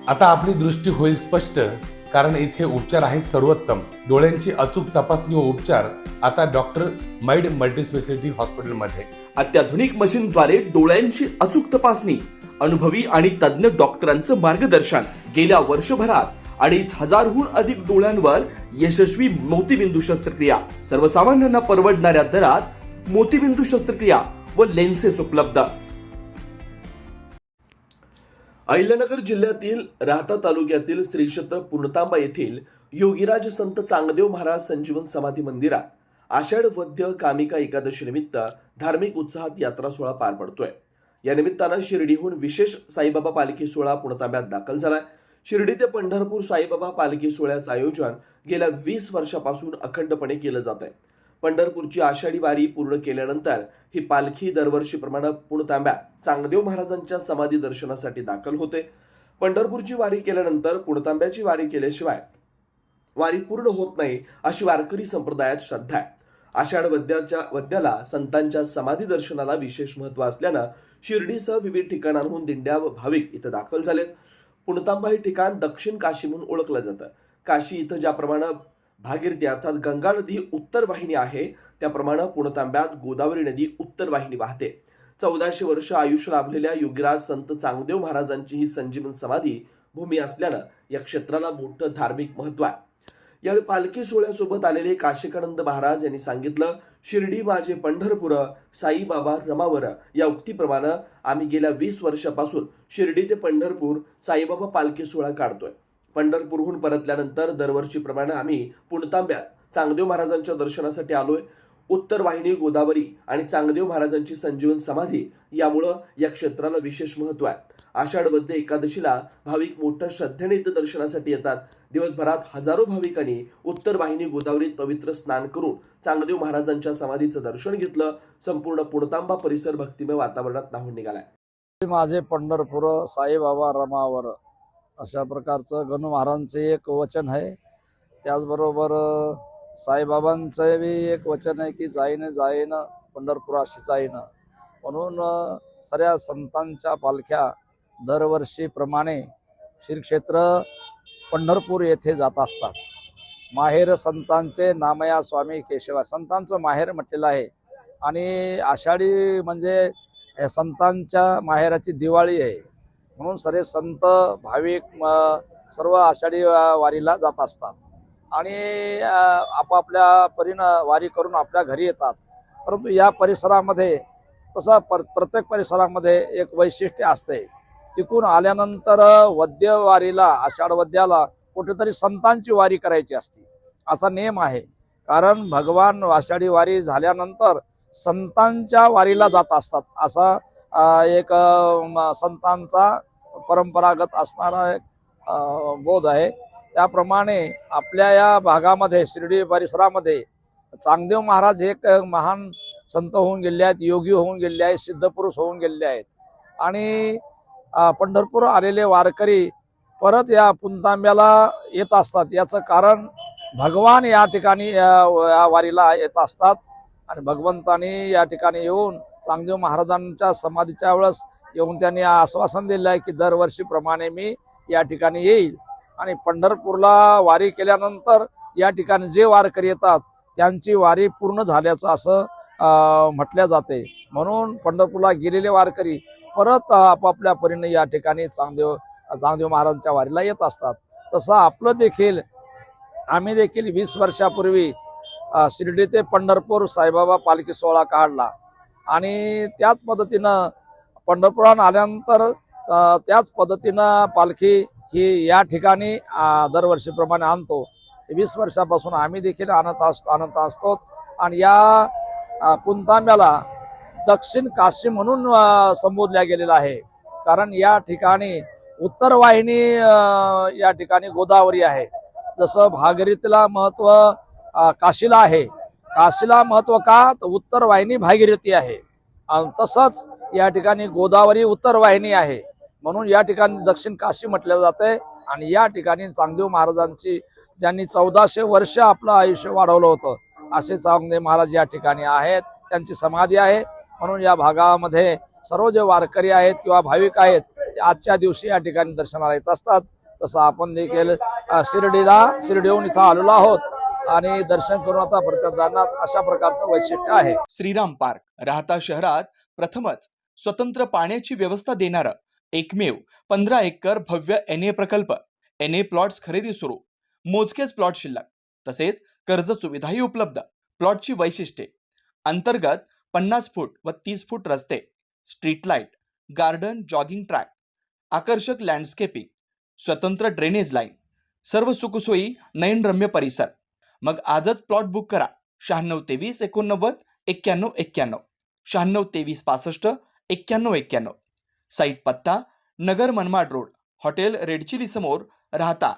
आता आपली दृष्टी होईल स्पष्ट, कारण इथे उपचार आहेत सर्वोत्तम. डोळ्यांची अचूक तपासणी व उपचार आता डॉक्टर माइड मल्टीस्पेशालिटी हॉस्पिटलमध्ये. अत्याधुनिक मशीनद्वारे डोळ्यांची अचूक तपासणी, अनुभवी आणि तज्ञ डॉक्टरांचं मार्गदर्शन. गेल्या वर्षभरात 2,500हून अधिक डोळ्यांवर यशस्वी मोतीबिंदू शस्त्रक्रिया. सर्वसामान्यांना परवडणाऱ्या दरात मोतीबिंदू शस्त्रक्रिया व लेन्सेस उपलब्ध. अहिल्यानगर जिल्ह्यातील राहता तालुक्यातील श्री क्षेत्र पुणतांबा येथील योगीराज संत चांगदेव महाराज संजीवन समाधी मंदिरात आषाढ वद्य कामिका एकादशी निमित्त धार्मिक उत्साहात यात्रा सोहळा पार पडतोय. या निमित्तानं शिर्डीहून विशेष साईबाबा पालखी सोहळा पुणतांब्यात दाखल झालाय. शिर्डी ते पंढरपूर साईबाबा पालखी सोहळ्याचं आयोजन गेल्या 20 वर्षापासून अखंडपणे केलं जात आहे. पंढरपूरची आषाढी वारी पूर्ण केल्यानंतर ही पालखी दरवर्षीप्रमाणे पुणतांब्यात चांगदेव महाराजांच्या समाधी दर्शनासाठी दाखल होते. पंढरपूरची वारी केल्यानंतर पुणतांब्याची वारी केल्याशिवाय वारी पूर्ण होत नाही, अशी वारकरी संप्रदायात श्रद्धा आहे. आषाढ वद्याला संतांच्या समाधी दर्शनाला विशेष महत्व असल्यानं शिर्डीसह विविध ठिकाणांहून दिंड्या व भाविक इथं दाखल झालेत. पुणतांबा हे ठिकाण दक्षिण काशी म्हणून ओळखलं जातं. काशी इथं ज्याप्रमाणे भागीरथी अर्थात गंगा नदी उत्तर वाहिनी आहे, त्याप्रमाणे पुणतांब्यात गोदावरी नदी उत्तर वाहिनी वाहते. 1400 वर्ष आयुष्य लाभलेल्या योगीराज संत चांगदेव महाराजांची ही संजीवन समाधी भूमी असल्यानं या क्षेत्राला मोठं धार्मिक महत्व आहे. यावेळी पालखी सोहळ्यासोबत आलेले काशिकानंद महाराज यांनी सांगितलं, शिर्डी माझे पंढरपूर, साईबाबा रमावर या उक्तीप्रमाणे आम्ही गेल्या 20 वर्षापासून शिर्डी ते पंढरपूर साईबाबा पालखी सोहळा काढतोय. पंढरपूरहून परतल्यानंतर दरवर्षीप्रमाणे आम्ही पुणतांब्यात चांगदेव महाराजांच्या दर्शनासाठी आलोय. उत्तर वाहिनी गोदावरी आणि चांगदेव महाराजांची संजीवन समाधी यामुळं या क्षेत्राला विशेष महत्व आहे. आषाढ वद्य एकादशीला भाविक मोठ्या श्रद्धेने इथं दर्शनासाठी येतात. दिवसभरात हजारो भाविकांनी उत्तर वाहिनी गोदावरीत पवित्र स्नान करून चांगदेव महाराजांच्या समाधीचं दर्शन घेतलं. संपूर्ण पुणतांबा परिसर भक्तिमय वातावरणात न्हाऊन निघालाय. माझे पंढरपूर साईबाबा रमावर अशा प्रकारचं गणू महाराजांचे एक वचन आहे. त्याचबरोबर साईबाबांचं बी एक वचन आहे की जाईन जाईन पंढरपुराशी जाईन. म्हणून सर्व संतांच्या पालख्या दरवर्षीप्रमाणे श्री क्षेत्र पंढरपूर येथे जात असतात. माहेर संतांचे नामया स्वामी केशवा, संतांचं माहेर म्हटलेलं आहे. आणि आषाढी म्हणजे संतांच्या माहेराची दिवाळी आहे. म्हणून सर्व संत भाविक सर्व आषाढी वारीला जात असतात आणि आपापल्या परीनं वारी करून आपल्या घरी येतात. परंतु या परिसरामध्ये तसं प्रत्येक परिसरामध्ये एक वैशिष्ट्य असते. तिकून आल्यानंतर वद्य वारीला, आषाढ वद्याला कुठेतरी संतांची वारी करायची असते, असा नियम आहे. कारण भगवान आषाढी वारी झाल्यानंतर संतांच्या वारीला जात असतात, असा एक संतांचा परंपरागत असणारा एक बोध आहे. त्याप्रमाणे आपल्या या भागामध्ये शिर्डी परिसरामध्ये चांगदेव महाराज हे एक महान संत होऊन गेले आहेत, योगी होऊन गेले आहेत, सिद्धपुरुष होऊन गेले आहेत. आणि पंढरपूर आलेले वारकरी परत या पुणतांब्याला येत असतात. याचं कारण भगवान या ठिकाणी या वारीला येत असतात आणि भगवंतांनी या ठिकाणी येऊन चांगदेव महाराजांच्या समाधीच्या वेळेस येऊन त्यांनी आश्वासन दिलं आहे की दरवर्षीप्रमाणे मी या ठिकाणी येईल. आणि पंढरपूरला वारी केल्यानंतर या ठिकाणी जे वारकरी येतात त्यांची वारी पूर्ण झाल्याचं असं म्हटल्या जाते. म्हणून पंढरपूरला गेलेले वारकरी परत आपापल्या परीने या ठिकाणी चांगदेव महाराजांच्या वारीला येत असतात. तसं आपलं देखील आम्ही देखील 20 वर्षापूर्वी शिर्डी ते पंढरपूर साईबाबा पालखी सोहळा काढला आणि त्याच पद्धतीनं पंढरपुरात आल्यानंतर त्याच पद्धतीनं पालखी ही या ठिकाणी दरवर्षीप्रमाणे आणतो. 20 वर्षापासून आम्ही देखील आणत असतो. आणि या पुणतांब्याला दक्षिण काशी म्हणून संबोधल्या गेलेला आहे. कारण या ठिकाणी उत्तर वाहिनी या ठिकाणी गोदावरी आहे. जसं भागीरथीला महत्व काशीला आहे, काशीला महत्व का तर उत्तर वाहिनी भागीरथी आहे. तसंच या ठिकाणी गोदावरी उत्तर वाहिनी आहे. म्हणून या ठिकाणी दक्षिण काशी म्हटलं जाते. आणि या ठिकाणी चांगदेव महाराजांची ज्यांनी 1400 वर्ष आपलं आयुष्य वाढवलं होतं असे चांगदेव महाराज या ठिकाणी आहेत, त्यांची समाधी आहे. म्हणून या भागामध्ये सर्व जे वारकरी आहेत किंवा भाविक आहेत आजच्या दिवशी या ठिकाणी दर्शनाला येत असतात. तसं आपण देखील शिर्डीहून इथं आलेलो आहोत आणि दर्शन करून आता परत जाणार अशा प्रकारचं वैशिष्ट्य आहे. श्रीराम पार्क राहता शहरात प्रथमच स्वतंत्र पाण्याची व्यवस्था देणारं एकमेव 15 एकर भव्य NA प्रकल्प. NA प्लॉट्स खरेदी सुरू, मोजकेच प्लॉट शिल्लक, तसेच कर्ज सुविधाही उपलब्ध. प्लॉटची वैशिष्ट्ये: अंतर्गत 50 फूट व 30 फूट रस्ते, street light, garden, jogging track, आकर्षक लँडस्केपिंग, स्वतंत्र ड्रेनेज लाईन, सर्व सुखसोयी, नयनरम्य परिसर. मग आजच प्लॉट बुक करा. 9623 89 91 91, 9623 65 91 91. साईट पत्ता: Nagar Manmad road, hotel red chili समोर, राहता